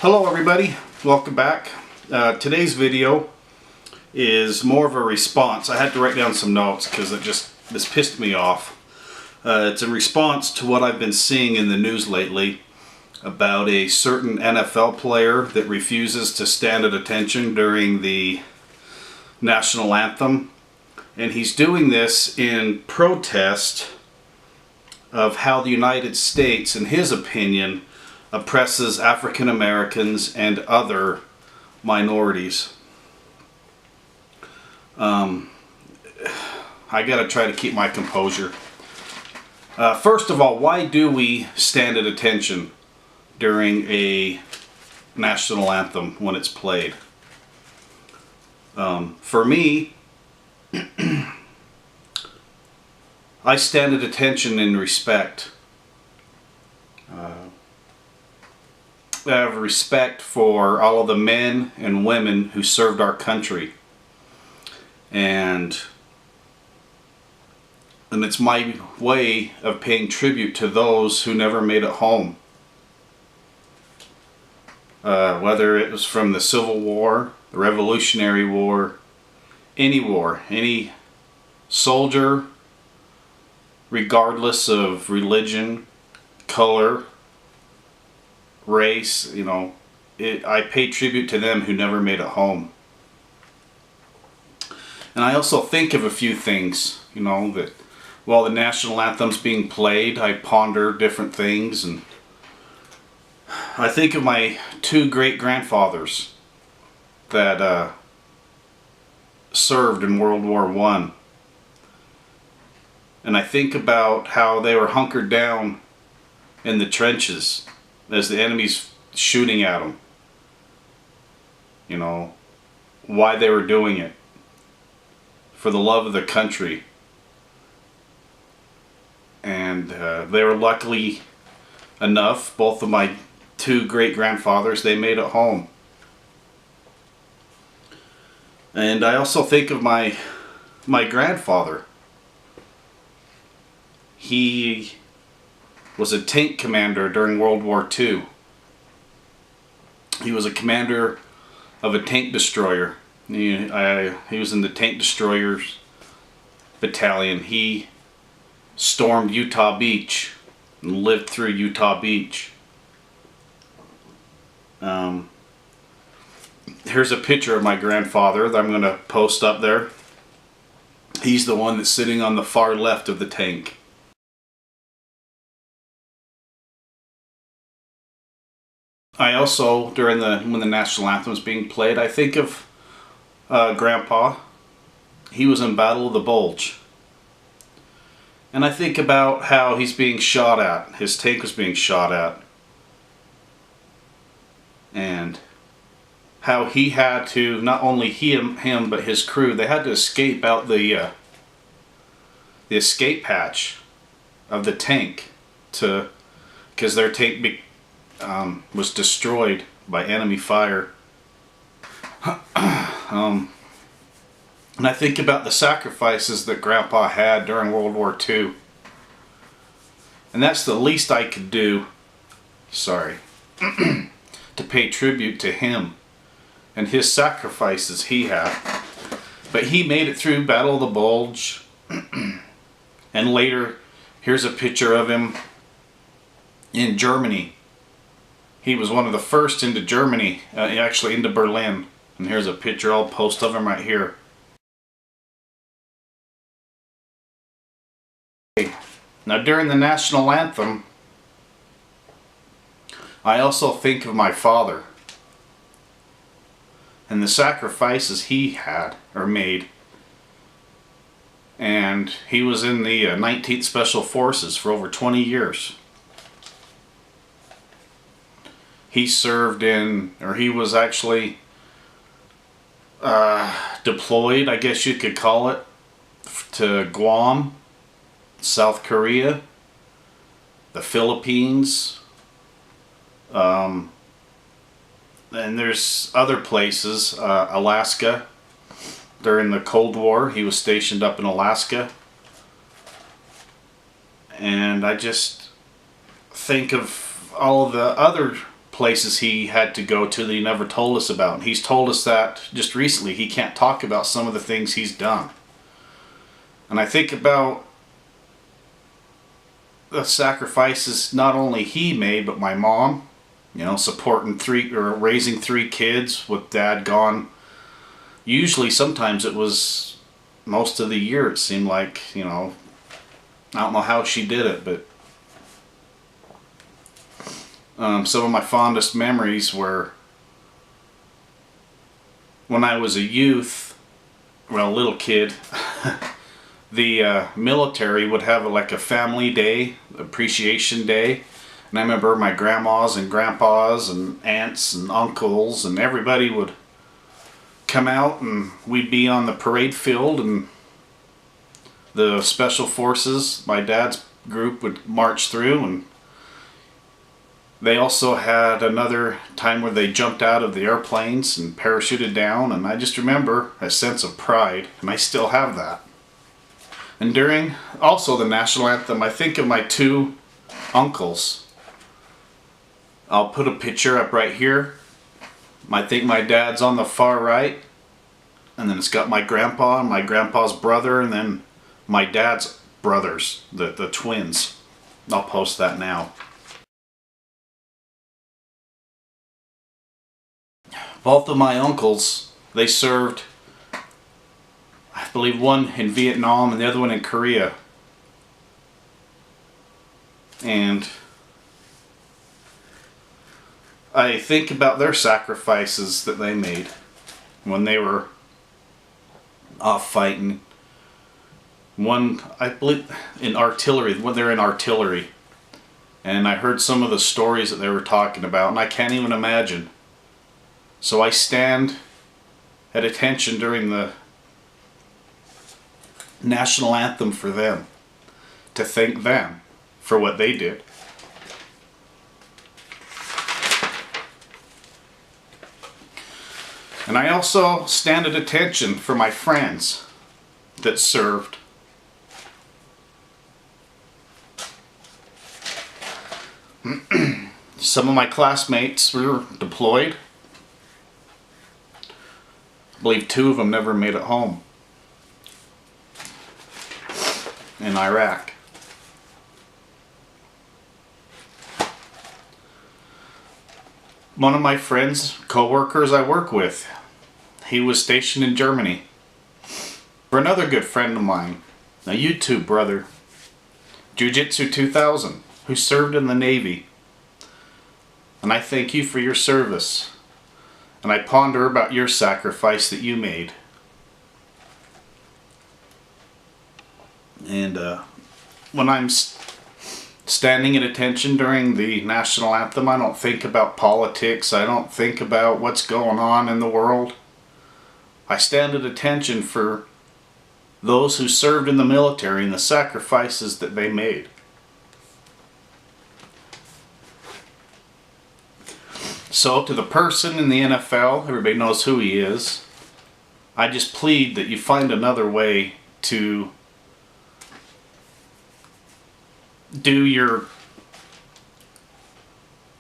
Hello everybody, welcome back. Today's video is more of a response. I had to write down some notes because this pissed me off. It's a response to what I've been seeing in the news lately about a certain NFL player that refuses to stand at attention during the National Anthem. And he's doing this in protest of how the United States, in his opinion, oppresses African Americans and other minorities. I gotta try to keep my composure. First of all, why do we stand at attention during a national anthem when it's played? For me, I stand at attention in respect. I have respect for all of the men and women who served our country, and it's my way of paying tribute to those who never made it home. Whether it was from the Civil War, the Revolutionary War, any soldier, regardless of religion, color, race, I pay tribute to them who never made it home. And I also think of a few things, that while the national anthem's being played, I ponder different things, and I think of my two great-grandfathers that served in World War I. And I think about how they were hunkered down in the trenches as the enemy's shooting at them. Why they were doing it. For the love of the country. And they were luckily enough, both of my two great-grandfathers, they made it home. And I also think of my grandfather. He was a tank commander during World War II. He was a commander of a tank destroyer. He was in the tank destroyers battalion. He stormed Utah Beach and lived through Utah Beach. Here's a picture of my grandfather that I'm going to post up there. He's the one that's sitting on the far left of the tank. I also, when the national anthem is being played, I think of Grandpa. He was in Battle of the Bulge. And I think about how he's being shot at. His tank was being shot at. And how he had to, not only him but his crew, they had to escape out the escape hatch of the tank because their tank was destroyed by enemy fire. And I think about the sacrifices that Grandpa had during World War II. And that's the least I could do, to pay tribute to him and his sacrifices he had. But he made it through Battle of the Bulge. And later, here's a picture of him in Germany. He was one of the first into Germany, actually into Berlin. And here's a picture I'll post of him right here. Now during the national anthem, I also think of my father and the sacrifices he had or made. And he was in the 19th Special Forces for over 20 years. He served he was actually deployed, I guess you could call it, to Guam, South Korea, the Philippines, and there's other places, Alaska. During the Cold War, he was stationed up in Alaska. And I just think of all of the other places he had to go to that he never told us about. And he's told us that just recently he can't talk about some of the things he's done. And I think about the sacrifices not only he made, but my mom, you know, supporting raising three kids with dad gone. Usually, sometimes it was most of the year, it seemed like, you know. I don't know how she did it, but some of my fondest memories were when I was a youth, well, a little kid. The military would have like a family day, appreciation day, and I remember my grandmas and grandpas and aunts and uncles and everybody would come out, and we'd be on the parade field, and the special forces, my dad's group, would march through. And they also had another time where they jumped out of the airplanes and parachuted down, and I just remember a sense of pride, and I still have that. And during also the National Anthem, I think of my two uncles. I'll put a picture up right here. I think my dad's on the far right, and then it's got my grandpa and my grandpa's brother, and then my dad's brothers, the twins. I'll post that now. Both of my uncles, they served, I believe one in Vietnam and the other one in Korea. And I think about their sacrifices that they made when they were off fighting. One, I believe, in artillery, when they're in artillery. And I heard some of the stories that they were talking about, and I can't even imagine. So I stand at attention during the National Anthem for them, to thank them for what they did. And I also stand at attention for my friends that served. Some of my classmates were deployed. I believe two of them never made it home in Iraq. One of my friends, co-workers I work with, he was stationed in Germany. For another good friend of mine, a YouTube brother, Jiu-Jitsu 2000, who served in the Navy. And I thank you for your service. And I ponder about your sacrifice that you made. And when I'm standing at attention during the National Anthem, I don't think about politics. I don't think about what's going on in the world. I stand at attention for those who served in the military and the sacrifices that they made. So to the person in the NFL, everybody knows who he is, I just plead that you find another way to do your,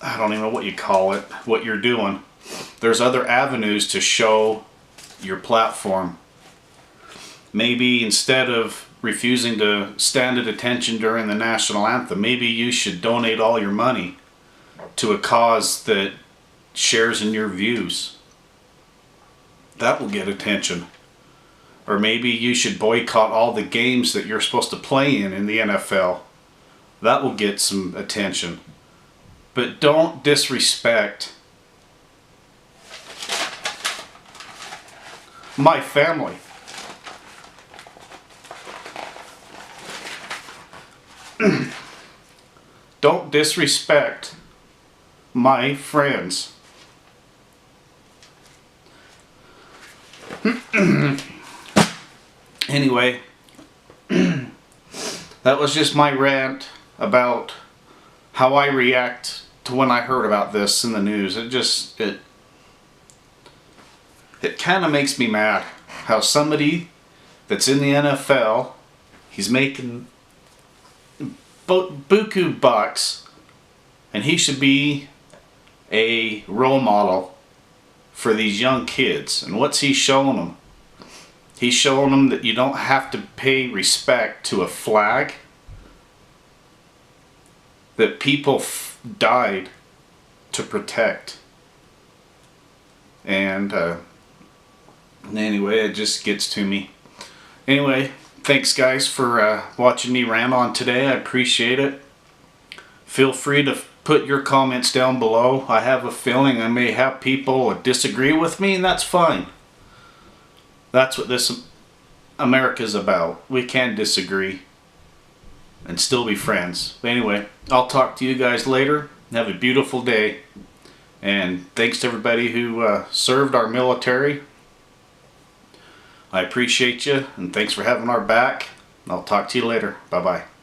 I don't even know what you call it, what you're doing. There's other avenues to show your platform. Maybe instead of refusing to stand at attention during the National Anthem, maybe you should donate all your money to a cause that shares in your views. That will get attention. Or maybe you should boycott all the games that you're supposed to play in the NFL. That will get some attention. But don't disrespect my family. Don't disrespect my friends. Anyway, that was just my rant about how I react to when I heard about this in the news. It kind of makes me mad how somebody that's in the NFL, he's making buku bucks, and he should be a role model for these young kids. And what's he showing them? He's showing them that you don't have to pay respect to a flag that people died to protect. And anyway, it just gets to me. Anyway, thanks guys for watching me rant on today. I appreciate it. Feel free to put your comments down below. I have a feeling I may have people disagree with me, and that's fine. That's what this America's about. We can disagree and still be friends. But anyway, I'll talk to you guys later. Have a beautiful day. And thanks to everybody who served our military. I appreciate you, and thanks for having our back. I'll talk to you later. Bye-bye.